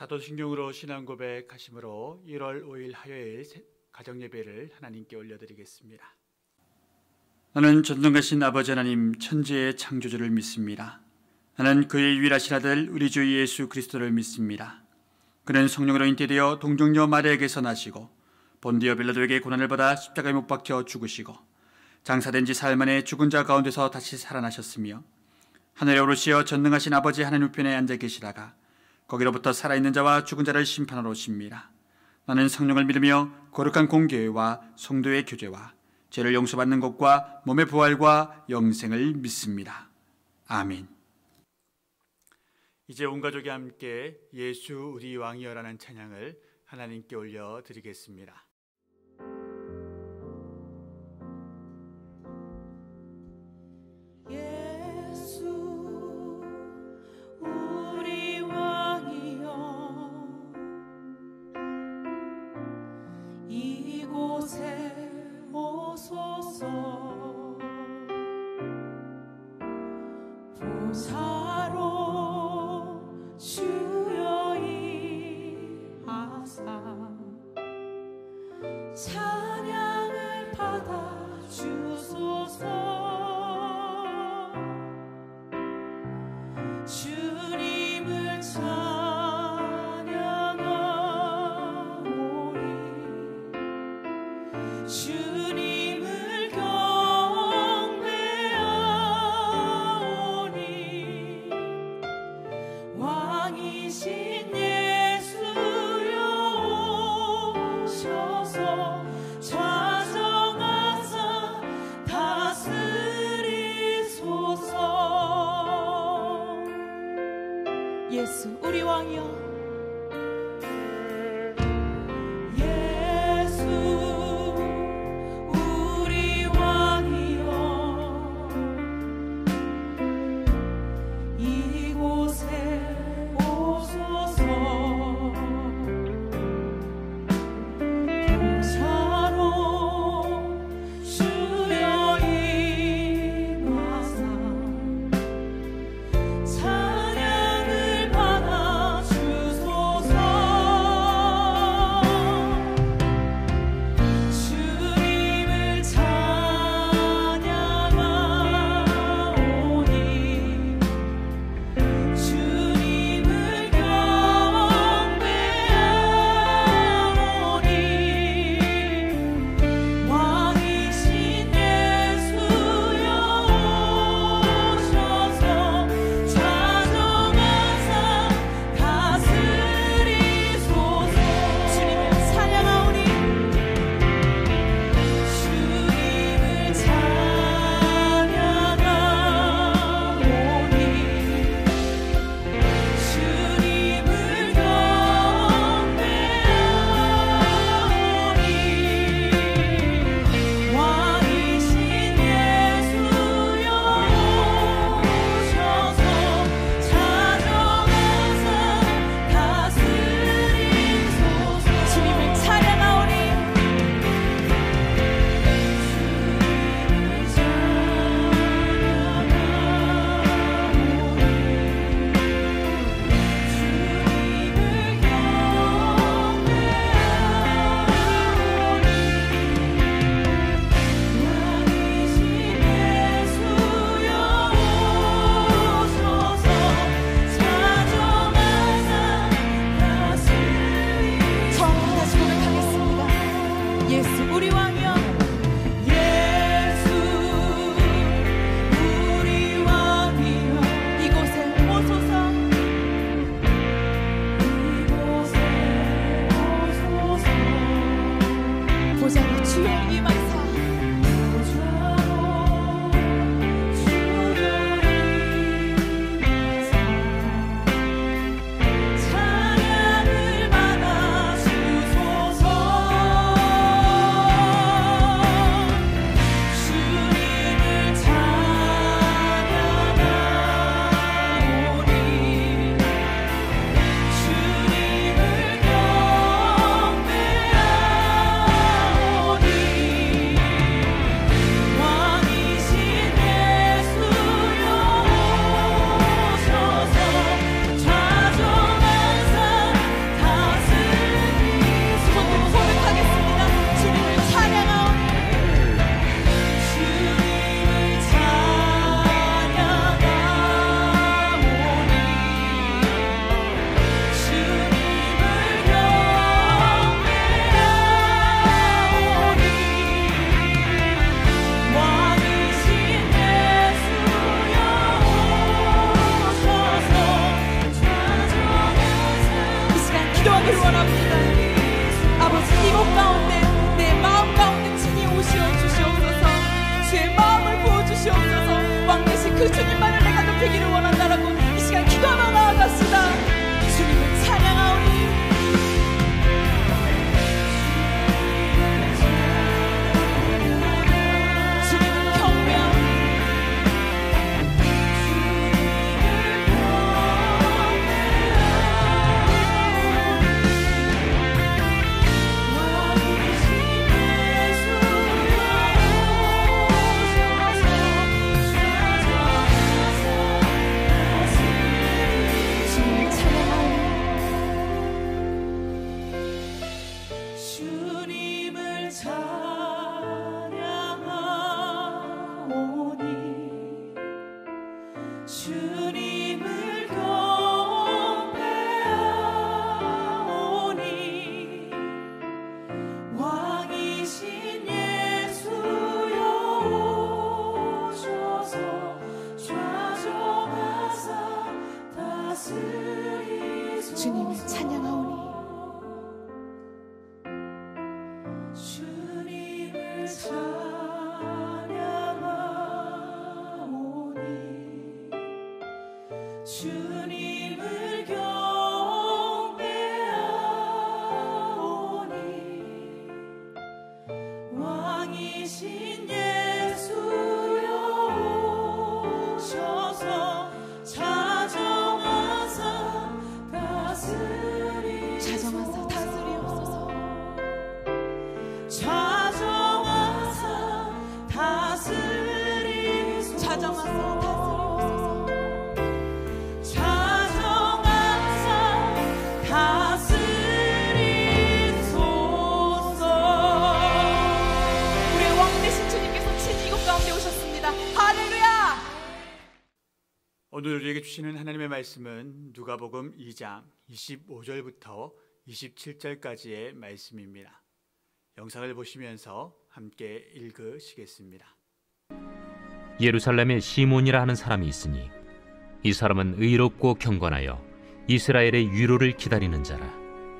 사도신경으로 신앙고백하심으로 1월 5일 화요일 가정예배를 하나님께 올려드리겠습니다. 나는 전능하신 아버지 하나님 천지의 창조주를 믿습니다. 나는 그의 유일하신 아들 우리 주 예수 그리스도를 믿습니다. 그는 성령으로 잉태되어 동정녀 마리아에게서 나시고 본디오 빌라도에게 고난을 받아 십자가에 못 박혀 죽으시고 장사된 지 사흘 만에 죽은 자 가운데서 다시 살아나셨으며 하늘에 오르시어 전능하신 아버지 하나님 우편에 앉아 계시다가 거기로부터 살아있는 자와 죽은 자를 심판하러 오십니다. 나는 성령을 믿으며 거룩한 공교회와 성도의 교제와 죄를 용서받는 것과 몸의 부활과 영생을 믿습니다. 아멘. 이제 온 가족이 함께 예수 우리 왕이여라는 찬양을 하나님께 올려드리겠습니다. 찬양을 받아 주소서. 주님을 찬양하오니 주님을 경배하오니 왕이신 예수여 오셔서 좌정하사 다스리소서. 예수 우리 왕이여, 예수 우리 왕이여, 이곳에 오소서. 찬양을 받아 주 그 주님만을 내가 높이기를 원한다라고 이 시간 기도하며 나아갔습니다. 주님을 찬양하오니 주님을 경배하오니 주님을 찬양하오니 주님을 경배하오니 왕이신 예수여 오셔서 좌정하사 다스리소서. 주님을 찬양하오니 주님을 찬양하오니 주님을 경배하오니 왕이신 예수여 오셔서 자정하사 다스리소서. 자정하사 다스리소서. 자정하사 다스리소서. 우리의 왕 되신 주님께서 친히 이곳 가운데 오셨습니다. 할렐루야. 오늘 우리에게 주시는 하나님의 말씀은 누가복음 2장 25절부터 27절까지의 말씀입니다. 영상을 보시면서 함께 읽으시겠습니다. 예루살렘에 시몬이라 하는 사람이 있으니 이 사람은 의롭고 경건하여 이스라엘의 위로를 기다리는 자라.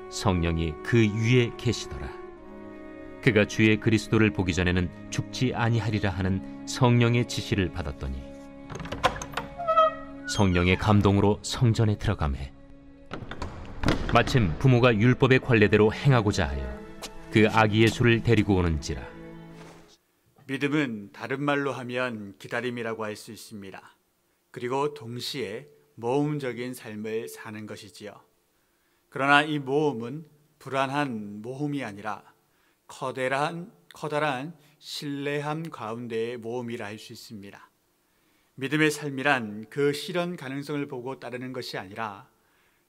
성령이 그 위에 계시더라. 그가 주의 그리스도를 보기 전에는 죽지 아니하리라 하는 성령의 지시를 받았더니 성령의 감동으로 성전에 들어가매 마침 부모가 율법의 관례대로 행하고자 하여 그 아기 예수를 데리고 오는지라. 믿음은 다른 말로 하면 기다림이라고 할 수 있습니다. 그리고 동시에 모험적인 삶을 사는 것이지요. 그러나 이 모험은 불안한 모험이 아니라 커다란 신뢰함 가운데의 모험이라 할 수 있습니다. 믿음의 삶이란 그 실현 가능성을 보고 따르는 것이 아니라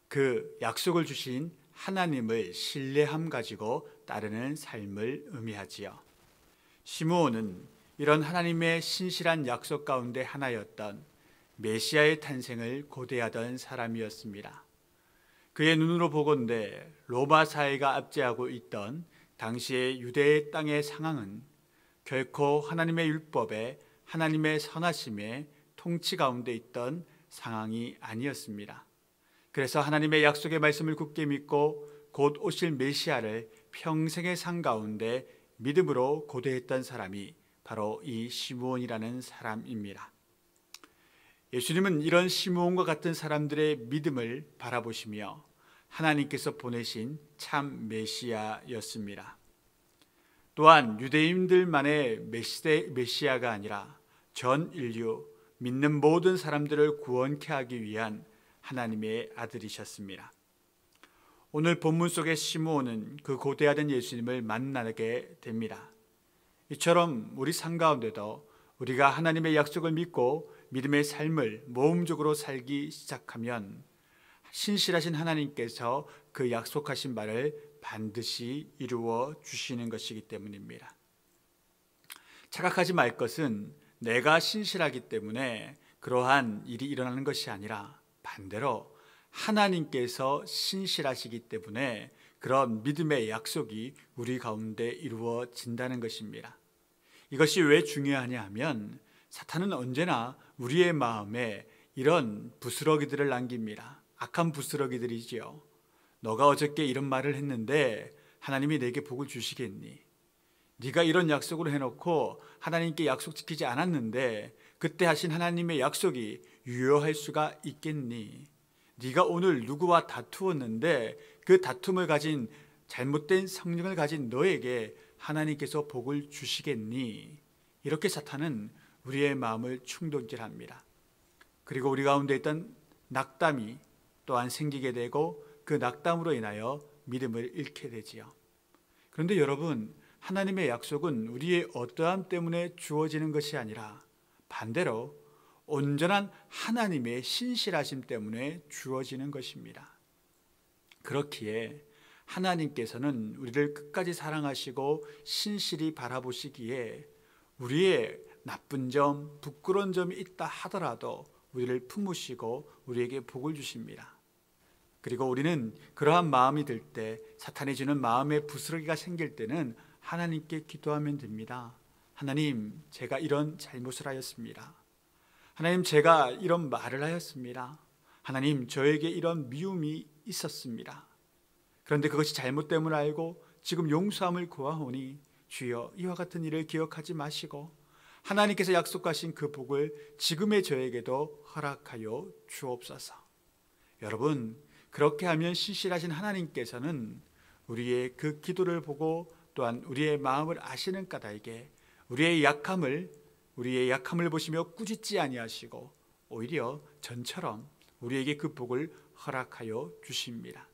그 약속을 주신 하나님을 신뢰함 가지고 따르는 삶을 의미하지요. 시므온은 이런 하나님의 신실한 약속 가운데 하나였던 메시아의 탄생을 고대하던 사람이었습니다. 그의 눈으로 보건대 로마 사회가 압제하고 있던 당시의 유대의 땅의 상황은 결코 하나님의 율법에 하나님의 선하심의 통치 가운데 있던 상황이 아니었습니다. 그래서 하나님의 약속의 말씀을 굳게 믿고 곧 오실 메시아를 평생의 삶 가운데 믿음으로 고대했던 사람이 바로 이 시므온이라는 사람입니다. 예수님은 이런 시므온과 같은 사람들의 믿음을 바라보시며 하나님께서 보내신 참 메시아였습니다. 또한 유대인들만의 메시아가 아니라 전 인류 믿는 모든 사람들을 구원케 하기 위한 하나님의 아들이셨습니다. 오늘 본문 속의 시므온은 그 고대하던 예수님을 만나게 됩니다. 이처럼 우리 삶 가운데도 우리가 하나님의 약속을 믿고 믿음의 삶을 모험적으로 살기 시작하면 신실하신 하나님께서 그 약속하신 바를 반드시 이루어 주시는 것이기 때문입니다. 착각하지 말 것은 내가 신실하기 때문에 그러한 일이 일어나는 것이 아니라 반대로 하나님께서 신실하시기 때문에 그런 믿음의 약속이 우리 가운데 이루어진다는 것입니다. 이것이 왜 중요하냐 하면 사탄은 언제나 우리의 마음에 이런 부스러기들을 남깁니다. 악한 부스러기들이지요. 너가 어저께 이런 말을 했는데 하나님이 내게 복을 주시겠니? 네가 이런 약속을 해놓고 하나님께 약속 지키지 않았는데 그때 하신 하나님의 약속이 유효할 수가 있겠니? 네가 오늘 누구와 다투었는데 그 다툼을 가진 잘못된 성령을 가진 너에게 하나님께서 복을 주시겠니? 이렇게 사탄은 우리의 마음을 충동질합니다. 그리고 우리 가운데 있던 낙담이 또한 생기게 되고 그 낙담으로 인하여 믿음을 잃게 되지요. 그런데 여러분, 하나님의 약속은 우리의 어떠함 때문에 주어지는 것이 아니라 반대로 온전한 하나님의 신실하심 때문에 주어지는 것입니다. 그렇기에 하나님께서는 우리를 끝까지 사랑하시고 신실히 바라보시기에 우리의 나쁜 점, 부끄러운 점이 있다 하더라도 우리를 품으시고 우리에게 복을 주십니다. 그리고 우리는 그러한 마음이 들 때, 사탄이 주는 마음의 부스러기가 생길 때는 하나님께 기도하면 됩니다. 하나님, 제가 이런 잘못을 하였습니다. 하나님, 제가 이런 말을 하였습니다. 하나님, 저에게 이런 미움이 있었습니다. 그런데 그것이 잘못됨을 알고 지금 용서함을 구하오니 주여 이와 같은 일을 기억하지 마시고 하나님께서 약속하신 그 복을 지금의 저에게도 허락하여 주옵소서. 여러분, 그렇게 하면 신실하신 하나님께서는 우리의 그 기도를 보고 또한 우리의 마음을 아시는 까닭에 우리의 약함을 보시며 꾸짖지 아니하시고 오히려 전처럼 우리에게 그 복을 허락하여 주십니다.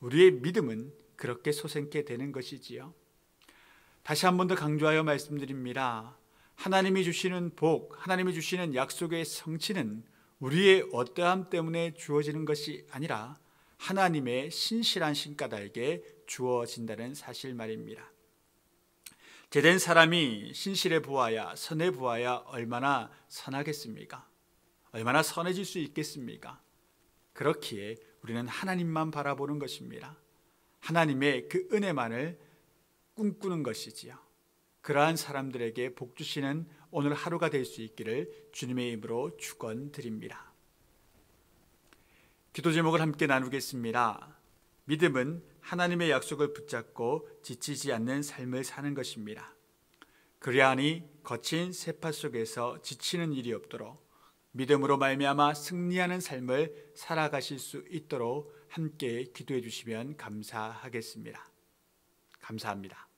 우리의 믿음은 그렇게 솟게 되는 것이지요. 다시 한 번 더 강조하여 말씀드립니다. 하나님이 주시는 복, 하나님이 주시는 약속의 성취는 우리의 어떠함 때문에 주어지는 것이 아니라 하나님의 신실한 신까닭에 주어진다는 사실 말입니다. 제된 사람이 신실해 보아야, 선해 보아야 얼마나 선하겠습니까? 얼마나 선해질 수 있겠습니까? 그렇기에 우리는 하나님만 바라보는 것입니다. 하나님의 그 은혜만을 꿈꾸는 것이지요. 그러한 사람들에게 복 주시는 오늘 하루가 될 수 있기를 주님의 이름으로 축원드립니다. 기도 제목을 함께 나누겠습니다. 믿음은 하나님의 약속을 붙잡고 지치지 않는 삶을 사는 것입니다. 그리하니 거친 세파 속에서 지치는 일이 없도록 믿음으로 말미암아 승리하는 삶을 살아가실 수 있도록 함께 기도해 주시면 감사하겠습니다. 감사합니다.